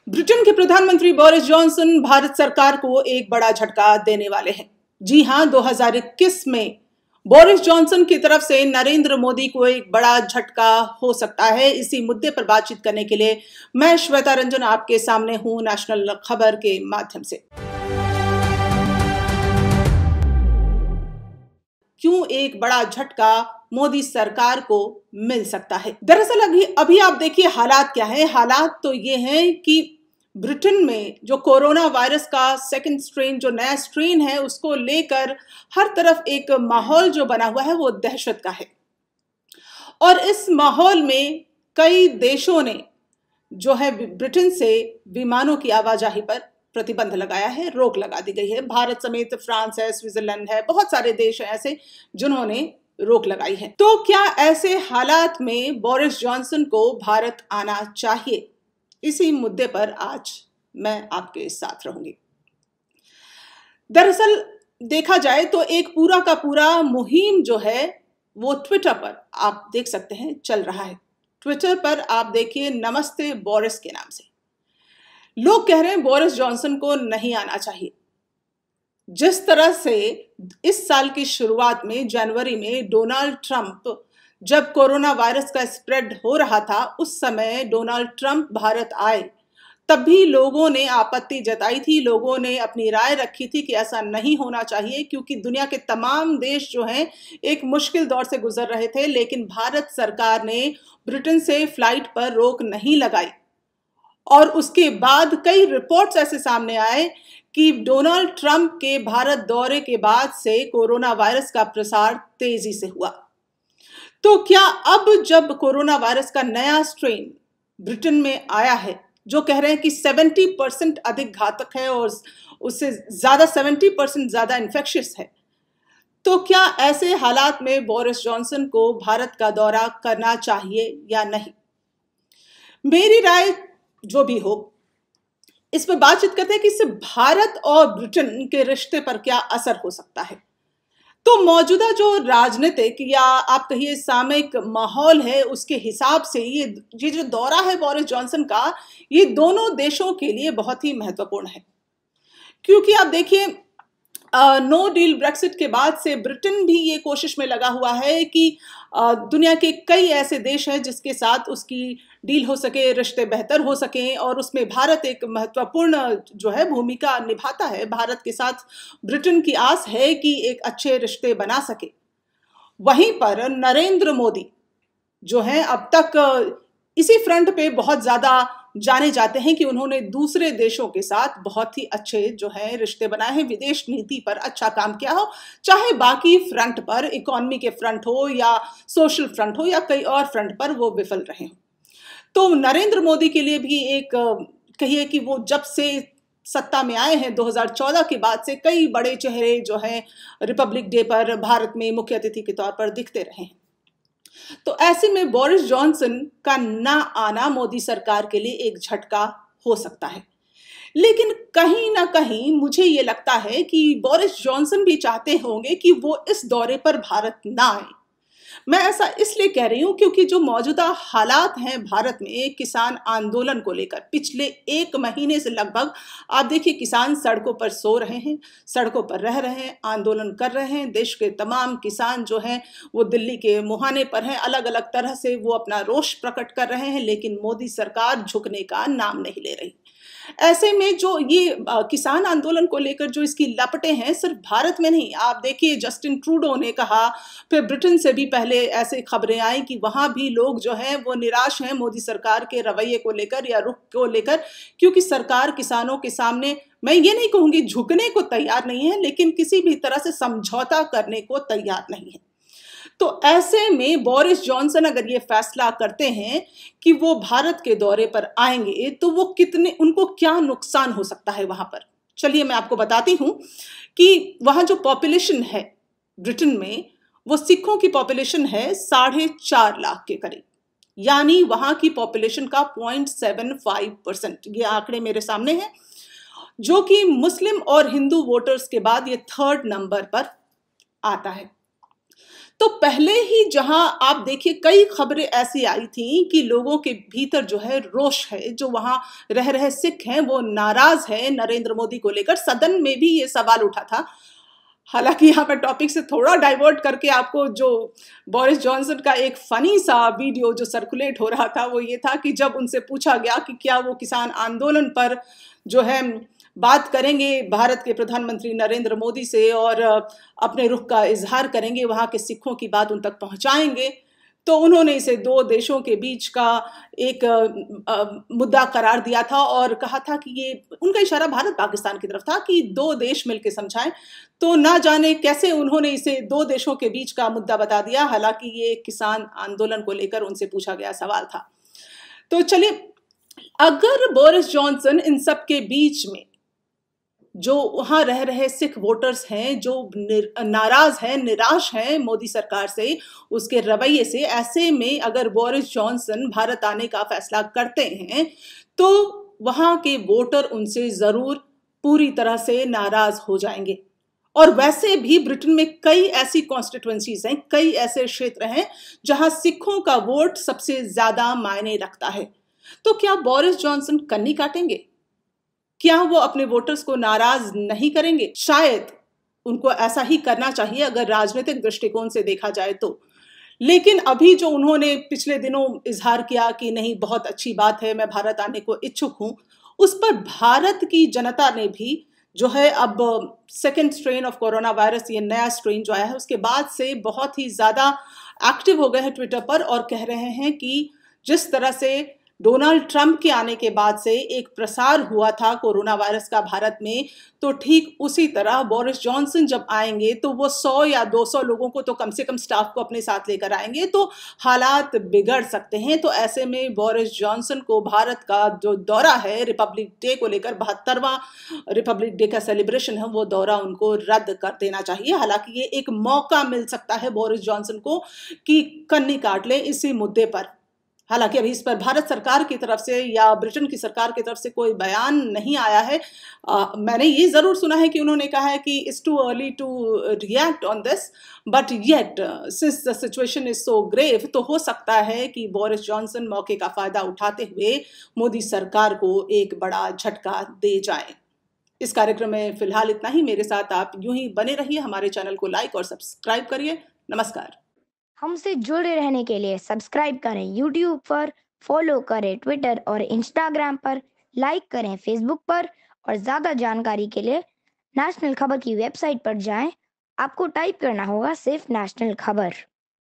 Britain के प्रधानमंत्री Boris Johnson Bharat सरकार को एक बड़ा झटका देने वाले हैं। जी हां, 2021 में बोरिस जॉनसन की तरफ से नरेंद्र मोदी को एक बड़ा झटका हो सकता है। इसी मुद्दे पर बातचीत करने के लिए मैं श्वेता रंजन आपके सामने हूं नेशनल खबर के माध्यम से। क्यों एक बड़ा झटका मोदी सरकार को मिल सकता है? दरअसल अभी आप देखिए हालात क्या है। हालात तो ये हैं कि ब्रिटेन में जो कोरोना वायरस का सेकंड स्ट्रेन, जो नया स्ट्रेन है, उसको लेकर हर तरफ एक माहौल जो बना हुआ है वो दहशत का है। और इस माहौल में कई देशों ने जो है ब्रिटेन से विमानों की आवाजाही पर प्रतिबंध लगाया है, रोक लगा दी गई है। भारत समेत फ्रांस है, स्विट्जरलैंड है, बहुत सारे देश हैं ऐसे जिन्होंने रोक लगाई है। तो क्या ऐसे हालात में बोरिस जॉनसन को भारत आना चाहिए? इसी मुद्दे पर आज मैं आपके साथ रहूंगी। दरअसल देखा जाए तो एक पूरा का पूरा मुहिम जो है वो ट्विटर पर आप देख सकते हैं चल रहा है। ट्विटर पर आप देखिए नमस्ते बोरिस के नाम से लोग कह रहे हैं बोरिस जॉनसन को नहीं आना चाहिए। जिस तरह से इस साल की शुरुआत में जनवरी में डोनाल्ड ट्रंप, जब कोरोना वायरस का स्प्रेड हो रहा था, उस समय डोनाल्ड ट्रंप भारत आए, तब भी लोगों ने आपत्ति जताई थी, लोगों ने अपनी राय रखी थी कि ऐसा नहीं होना चाहिए, क्योंकि दुनिया के तमाम देश जो हैं एक मुश्किल दौर से गुजर रहे थे। लेकिन भारत सरकार ने ब्रिटेन से फ्लाइट पर रोक नहीं लगाई और उसके बाद कई रिपोर्ट्स ऐसे सामने आए कि डोनाल्ड ट्रंप के भारत दौरे के बाद से कोरोना वायरस का प्रसार तेजी से हुआ। तो क्या अब जब कोरोना वायरस का नया स्ट्रेन ब्रिटेन में आया है, जो कह रहे हैं कि 70% अधिक घातक है और उससे ज्यादा 70% ज्यादा इन्फेक्शियस है, तो क्या ऐसे हालात में बोरिस जॉनसन को भारत का दौरा करना चाहिए या नहीं? मेरी राय जो भी हो, इस पर बातचीत करते हैं कि इससे भारत और ब्रिटेन के रिश्ते पर क्या असर हो सकता है। तो मौजूदा जो राजनीतिक या आप कहिए सामयिक माहौल है, उसके हिसाब से ये जो दौरा है बोरिस जॉनसन का, ये दोनों देशों के लिए बहुत ही महत्वपूर्ण है। क्योंकि आप देखिए नो डील ब्रेक्सिट के बाद से ब्रिटेन भी ये कोशिश में लगा हुआ है कि दुनिया के कई ऐसे देश हैं जिसके साथ उसकी डील हो सके, रिश्ते बेहतर हो सकें, और उसमें भारत एक महत्वपूर्ण जो है भूमिका निभाता है। भारत के साथ ब्रिटेन की आस है कि एक अच्छे रिश्ते बना सके। वहीं पर नरेंद्र मोदी जो है अब तक इसी फ्रंट पे बहुत ज्यादा जाने जाते हैं कि उन्होंने दूसरे देशों के साथ बहुत ही अच्छे जो है रिश्ते बनाए हैं, विदेश नीति पर अच्छा काम किया हो, चाहे बाकी फ्रंट पर, इकोनॉमी के फ्रंट हो या सोशल फ्रंट हो या कई और फ्रंट पर वो विफल रहे हो। तो नरेंद्र मोदी के लिए भी एक कहिए कि वो जब से सत्ता में आए हैं 2014 के बाद से कई बड़े चेहरे जो हैं रिपब्लिक डे पर भारत में मुख्य अतिथि के तौर पर दिखते रहे हैं। तो ऐसे में बोरिस जॉनसन का ना आना मोदी सरकार के लिए एक झटका हो सकता है। लेकिन कहीं ना कहीं मुझे ये लगता है कि बोरिस जॉनसन भी चाहते होंगे कि वो इस दौरे पर भारत ना आए। मैं ऐसा इसलिए कह रही हूं क्योंकि जो मौजूदा हालात हैं भारत में किसान आंदोलन को लेकर, पिछले 1 महीने से लगभग आप देखिए किसान सड़कों पर सो रहे हैं, सड़कों पर रह रहे हैं, आंदोलन कर रहे हैं। देश के तमाम किसान जो हैं वो दिल्ली के मुहाने पर हैं, अलग अलग तरह से वो अपना रोष प्रकट कर रहे हैं, लेकिन मोदी सरकार झुकने का नाम नहीं ले रही। ऐसे में जो ये किसान आंदोलन को लेकर जो इसकी लपटें हैं, सिर्फ भारत में नहीं, आप देखिए जस्टिन ट्रूडो ने कहा, फिर ब्रिटेन से भी पहले ऐसे खबरें आई कि वहां भी लोग जो हैं वो निराश हैं मोदी सरकार के रवैये को लेकर या रुख को लेकर, क्योंकि सरकार किसानों के सामने, मैं ये नहीं कहूंगी झुकने को तैयार नहीं है, लेकिन किसी भी तरह से समझौता करने को तैयार नहीं है। तो ऐसे में बोरिस जॉनसन अगर ये फैसला करते हैं कि वो भारत के दौरे पर आएंगे, तो वो उनको क्या नुकसान हो सकता है वहां पर। चलिए मैं आपको बताती हूं कि वहां जो पॉपुलेशन है ब्रिटेन में, वो सिखों की पॉपुलेशन है 4.5 लाख के करीब, यानी वहां की पॉपुलेशन का 0.75%, ये आंकड़े मेरे सामने हैं, जो कि मुस्लिम और हिंदू वोटर्स के बाद ये 3rd नंबर पर आता है। तो पहले ही जहां आप देखिए कई खबरें ऐसी आई थी कि लोगों के भीतर जो है रोष है, जो वहां रह रहे सिख हैं वो नाराज है नरेंद्र मोदी को लेकर। सदन में भी ये सवाल उठा था। हालांकि यहाँ पर टॉपिक से थोड़ा डाइवर्ट करके आपको जो बोरिस जॉनसन का एक फनी सा वीडियो जो सर्कुलेट हो रहा था वो ये था कि जब उनसे पूछा गया कि क्या वो किसान आंदोलन पर जो है बात करेंगे भारत के प्रधानमंत्री नरेंद्र मोदी से और अपने रुख का इजहार करेंगे, वहाँ के सिखों की बात उन तक पहुँचाएंगे, तो उन्होंने इसे दो देशों के बीच का एक मुद्दा करार दिया था और कहा था कि ये उनका इशारा भारत पाकिस्तान की तरफ था कि दो देश मिलकर समझाएं। तो ना जाने कैसे उन्होंने इसे दो देशों के बीच का मुद्दा बता दिया, हालांकि ये किसान आंदोलन को लेकर उनसे पूछा गया सवाल था। तो चलिए, अगर बोरिस जॉनसन इन सब के बीच में जो वहां रह रहे सिख वोटर्स हैं, जो नाराज हैं, निराश हैं मोदी सरकार से, उसके रवैये से, ऐसे में अगर बोरिस जॉनसन भारत आने का फैसला करते हैं तो वहां के वोटर उनसे जरूर पूरी तरह से नाराज हो जाएंगे। और वैसे भी ब्रिटेन में कई ऐसी कॉन्स्टिट्यूएंसीज हैं, कई ऐसे क्षेत्र हैं जहां सिखों का वोट सबसे ज्यादा मायने रखता है। तो क्या बोरिस जॉनसन कन्नी काटेंगे? क्या वो अपने वोटर्स को नाराज नहीं करेंगे? शायद उनको ऐसा ही करना चाहिए अगर राजनीतिक दृष्टिकोण से देखा जाए तो। लेकिन अभी जो उन्होंने पिछले दिनों इजहार किया कि नहीं बहुत अच्छी बात है, मैं भारत आने को इच्छुक हूं, उस पर भारत की जनता ने भी जो है अब second strain of corona virus, ये नया स्ट्रेन जो आया है उसके बाद से बहुत ही ज्यादा एक्टिव हो गए हैं ट्विटर पर और कह रहे हैं कि जिस तरह से डोनाल्ड ट्रंप के आने के बाद से एक प्रसार हुआ था कोरोना वायरस का भारत में, तो ठीक उसी तरह बोरिस जॉनसन जब आएंगे तो वो 100 या 200 लोगों को तो कम से कम स्टाफ को अपने साथ लेकर आएंगे, तो हालात बिगड़ सकते हैं। तो ऐसे में बोरिस जॉनसन को भारत का जो दौरा है रिपब्लिक डे को लेकर, 72वां रिपब्लिक डे का सेलिब्रेशन है, वो दौरा उनको रद्द कर देना चाहिए। हालांकि ये एक मौका मिल सकता है बोरिस जॉनसन को कि कन्नी काट ले इसी मुद्दे पर। हालांकि अभी इस पर भारत सरकार की तरफ से या ब्रिटेन की सरकार की तरफ से कोई बयान नहीं आया है। मैंने ये जरूर सुना है कि उन्होंने कहा है कि it's too early to react on this, but yet since the situation is so grave, तो हो सकता है कि बोरिस जॉनसन मौके का फायदा उठाते हुए मोदी सरकार को एक बड़ा झटका दे जाए। इस कार्यक्रम में फिलहाल इतना ही। मेरे साथ आप यूं ही बने रहिए, हमारे चैनल को लाइक और सब्सक्राइब करिए। नमस्कार। हमसे जुड़े रहने के लिए सब्सक्राइब करें यूट्यूब पर, फॉलो करें ट्विटर और इंस्टाग्राम पर, लाइक करें फेसबुक पर और ज़्यादा जानकारी के लिए नेशनल खबर की वेबसाइट पर जाएं। आपको टाइप करना होगा सिर्फ नेशनल खबर।